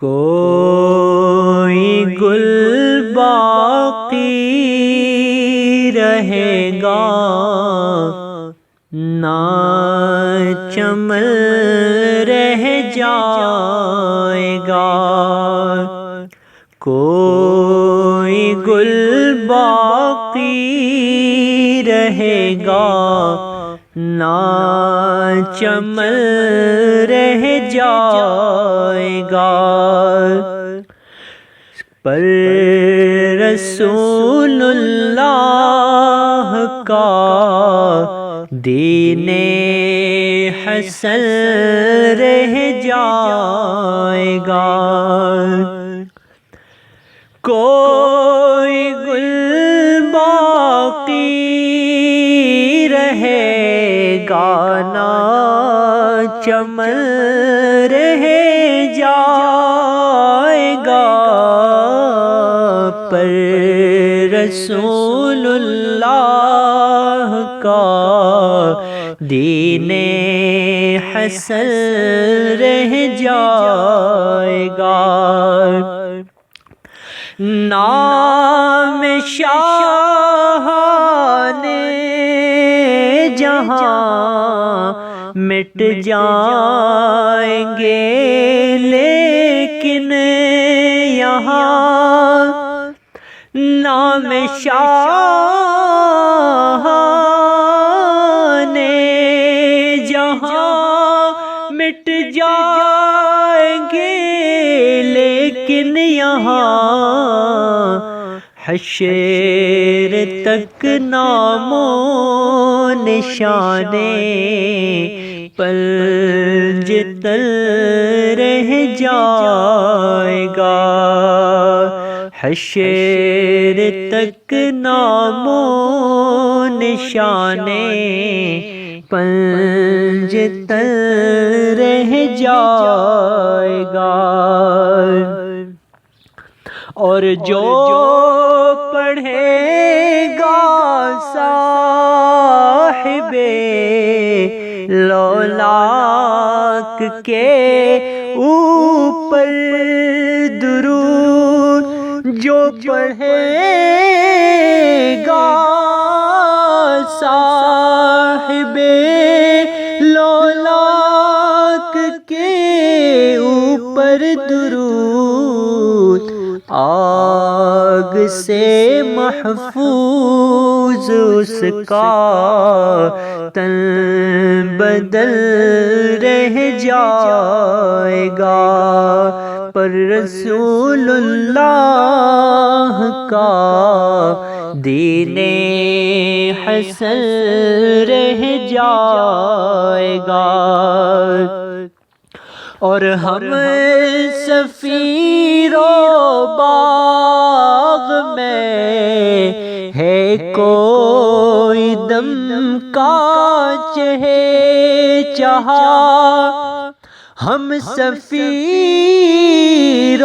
کوئی گل باقی رہے گا نہ چمن رہ جائے گا، کوئی گل باقی رہے گا نہ چمن رہ جائے گا، پر رسول اللہ کا دین حسن رہ جائے گا، کوئی گل باقی رہے گا نہ چمن رہ جائے گا، پر رسول اللہ کا دین حسن رہ جائے گا، نام شاہان جہاں مٹ جائیں گے، لیکن یہاں نام شاہان جہاں مٹ جائیں گے، لیکن یہاں حشر تک نام و نشانے پنج تل رہ جائے گا، حشر تک نام و نشانے پنج تل رہ جائے گا، اور جو پڑھے گا صاحب لولاک کے اوپر درود، جو پڑھے گا صاحب لولاک کے اوپر درود، آگ سے محفوظ اس کا تن بدل رہ جائے گا، پر رسول اللہ کا دین حسن رہ جائے گا، اور ہم سفیر و باغ میں ہے کوئی دم کانچ ہے چہا، ہم سفیر و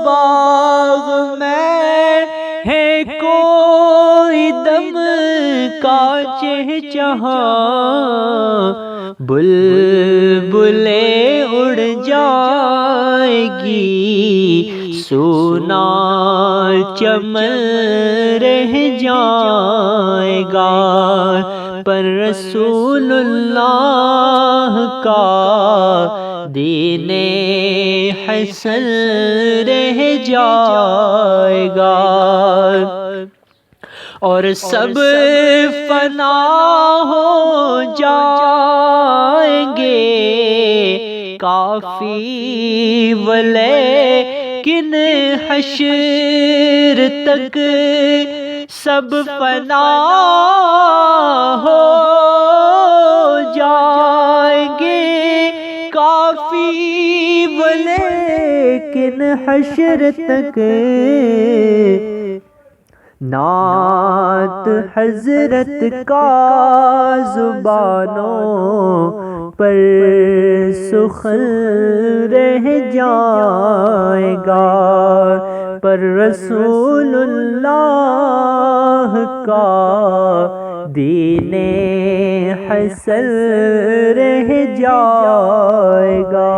باغ میں ہے کوئی دم کانچ چہا، بلبلیں اڑ جائے گی سونا چمن رہ جائے گا، پر رسول اللہ کا دین حسن رہ جائے گا، اور سب فنا ہو جائیں گے کافی ولیکن حشر تک سب فنا ہو جائیں گے کافی ولیکن حشر تک نعت حضرت کا زبانوں پر سخن رہ جائے گا، پر رسول اللہ کا دین حسن رہ جائے گا۔